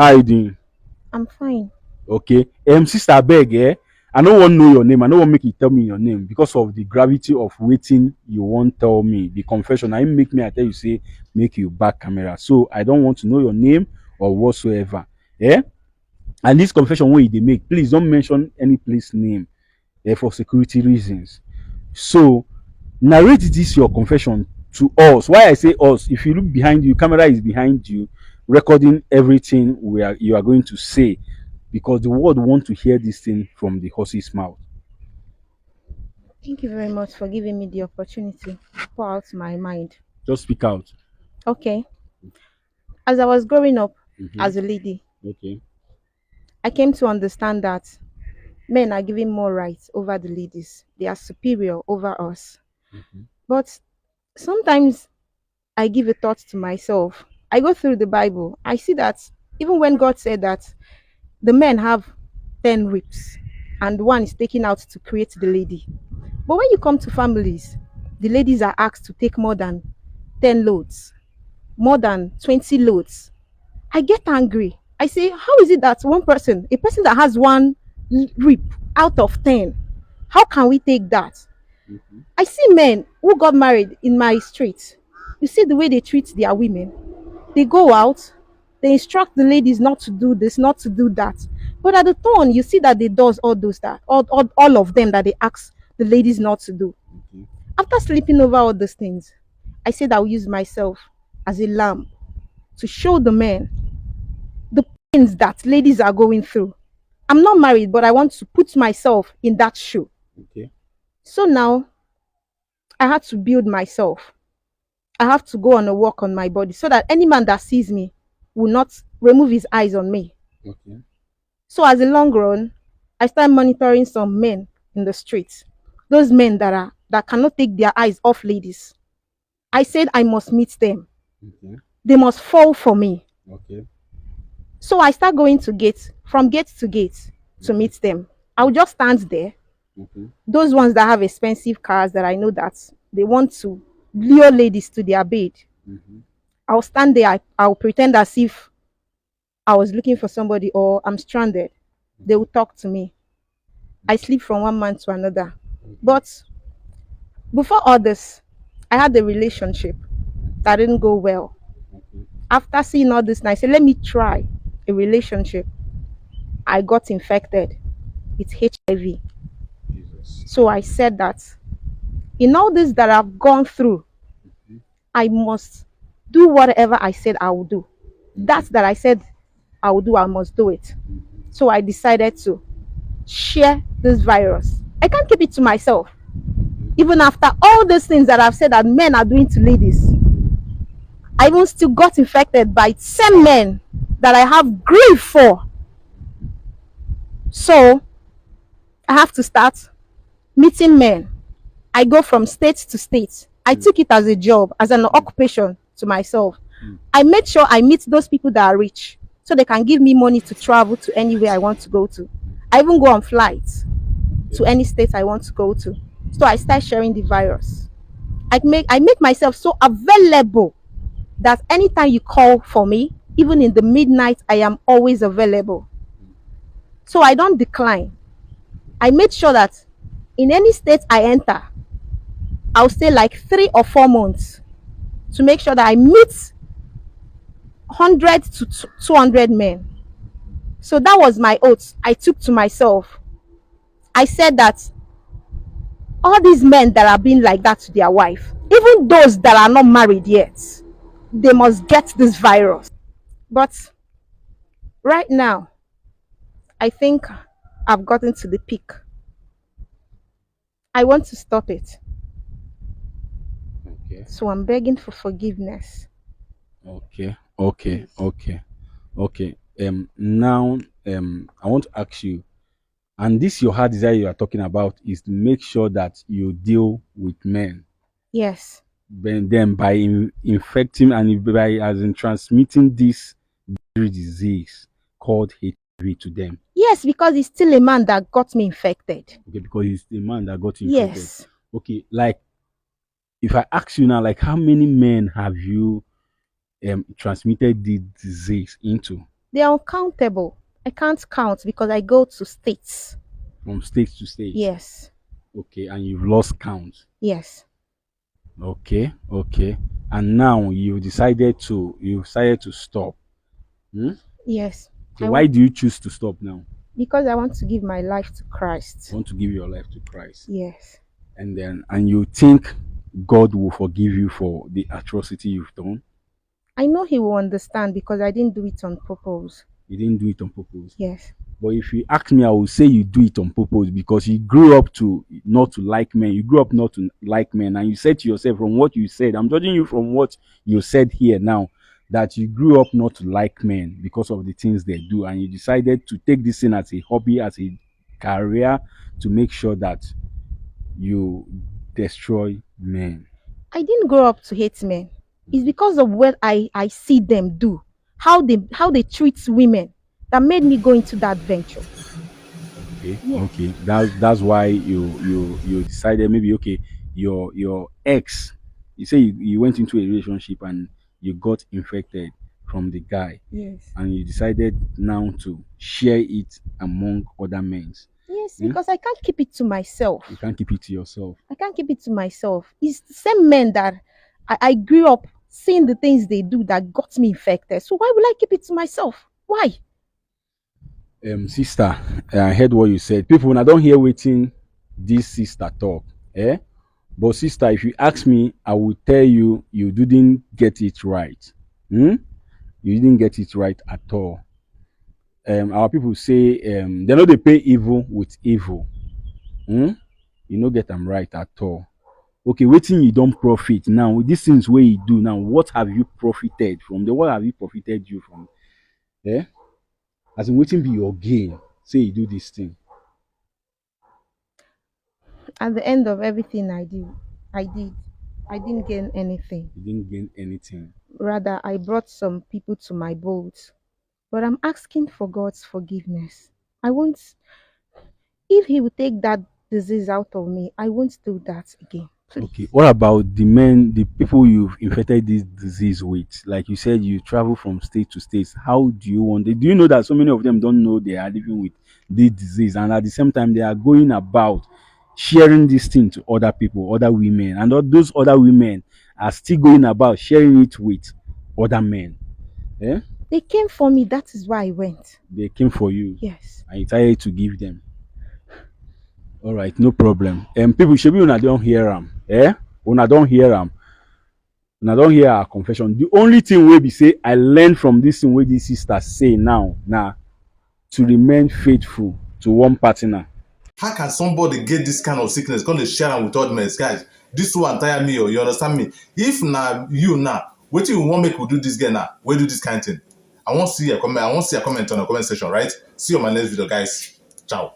How you doing? I'm fine. Okay. Sister beg, eh? I don't want to know your name. I don't want make you tell me your name because of the gravity of waiting you won't tell me. The confession. I make me I tell you say make you back camera. So I don't want to know your name or whatsoever. Yeah? And this confession when they make, please don't mention any place name for security reasons. So narrate this your confession to us. Why I say us, if you look behind you, camera is behind you, recording everything you are going to say, because the world want to hear this thing from the horse's mouth. Thank you very much for giving me the opportunity to pour out my mind. Just speak out. Okay. As I was growing up Hmm. as a lady, Okay. I came to understand that men are given more rights over the ladies. They are superior over us. Hmm. But sometimes I give a thought to myself. I go through the Bible. I see that even when God said that the men have 10 ribs and one is taken out to create the lady. But when you come to families, the ladies are asked to take more than 10 loads, more than 20 loads. I get angry. I say, how is it that one person, a person that has one rib out of 10, how can we take that? Hmm. I see men who got married in my street. You see the way they treat their women. They go out, they instruct the ladies not to do this, not to do that. But at the turn, you see that they does all those that all of them that they ask the ladies not to do. Okay. After sleeping over all these things, I said I will use myself as a lamb to show the men the pains that ladies are going through. I'm not married, but I want to put myself in that shoe. Okay. So now I had to build myself. I have to go on a walk on my body so that any man that sees me will not remove his eyes on me. Okay. So as a long run, I started monitoring some men in the streets. Those men that cannot take their eyes off ladies. I said I must meet them. Okay. They must fall for me. Okay. So I start going to gate, from gate to gate to Okay. meet them. I'll just stand there. Okay. Those ones that have expensive cars that I know that they want to lure ladies to their bed. Hmm. I'll stand there. I'll pretend as if I was looking for somebody or I'm stranded. They will talk to me. I sleep from one man to another. Okay. But before all this, I had a relationship that didn't go well. Okay. After seeing all this, I said, let me try a relationship. I got infected with HIV. Jesus. So I said that in all this that I've gone through, Hmm. I must do whatever I said I will do. That I said I will do, I must do it. Hmm. So I decided to share this virus. I can't keep it to myself. Even after all these things that I've said that men are doing to ladies, I even still got infected by 10 men that I have grief for. So I have to start meeting men. I go from state to state. I Mm. took it as a job, as an occupation to myself. Mm. I made sure I meet those people that are rich so they can give me money to travel to anywhere I want to go to. I even go on flights to any state I want to go to. So I start sharing the virus. I make myself so available that anytime you call for me, even in the midnight, I am always available. So I don't decline. I made sure that in any state I enter, I'll stay like 3 or 4 months to make sure that I meet 100 to 200 men. So that was my oath I took to myself. I said that all these men that are being like that to their wife, even those that are not married yet, they must get this virus. But right now, I think I've gotten to the peak. I want to stop it. Okay. So I'm begging for forgiveness. Okay. Okay. Please. Okay. Okay. Now, I want to ask you, and this your heart desire you are talking about is to make sure that you deal with men, Yes. then by infecting and by as in transmitting this disease called HIV to them. Yes, because it's still a man that got me infected. Okay, because he's the man that got infected. Yes. Okay, like if I ask you now, like how many men have you transmitted the disease into? They are uncountable. I can't count because I go to states. from state to state. Yes. Okay, and you've lost count. Yes. Okay, okay. And now you decided to stop. Hmm? Yes. Okay, I why want do you choose to stop now? because I want to give my life to You Christ. want to give your life to Christ. Yes. And you think God will forgive you for the atrocity you've done? I know he will understand because I didn't do it on purpose. You didn't do it on purpose. Yes. But if you ask me, I will say you do it on purpose because you grew up to not to like men. You grew up not to like men, and you said to yourself from what you said. I'm judging you from what you said here now that you grew up not to like men because of the things they do, and you decided to take this thing as a hobby, as a career, to make sure that you destroy men. I didn't grow up to hate men. It's because of what I see them do, how they treat women that made me go into that venture. Okay, Yes. okay. That's why you decided maybe okay, your ex, you say you went into a relationship and you got infected from the guy, Yes. and you decided now to share it among other men. Yes, Yeah? because I can't keep it to myself. You can't keep it to yourself. I can't keep it to myself. It's the same men that I grew up seeing the things they do that got me infected. So why will I keep it to myself? Why? Sister, I heard what you said. People, when I don't hear waiting, this sister talk. Eh? But sister, if you ask me, I will tell you you didn't get it right. Hmm? You didn't get it right at all. Our people say they know they pay evil with evil. Hmm? You no get them right at all. Okay, waiting you don't profit now. With these things where you do now, what have you profited from? The what have you profited you from? Eh? As in waiting be your gain. Say you do this thing. At the end of everything I did. I didn't gain anything. You didn't gain anything. Rather, I brought some people to my boat. But I'm asking for God's forgiveness. I won't, if He will take that disease out of me, I won't do that again. Okay, Please. what about the men, the people you've infected this disease with? Like you said, you travel from state to state. How do you want it? Do you know that so many of them don't know they are living with this disease, and at the same time they are going about sharing this thing to other people, other women, and all those other women are still going about sharing it with other men. Eh? They came for me, that is why I went. They came for you, Yes. and you decided to give them. All right, no problem. People should be una don't hear them. Eh? Una don't hear them. And I don't hear her confession. The only thing we be say I learned from this thing wey this sister say now to remain faithful to one partner. How can somebody get this kind of sickness come dey share am with old men? Guys, this one tire me, or you understand me? If na you now, wetin you wan make we do this girl now, wey do this kind thing? I wan see your comment on the comment section, right? See you on my next video, guys. Ciao.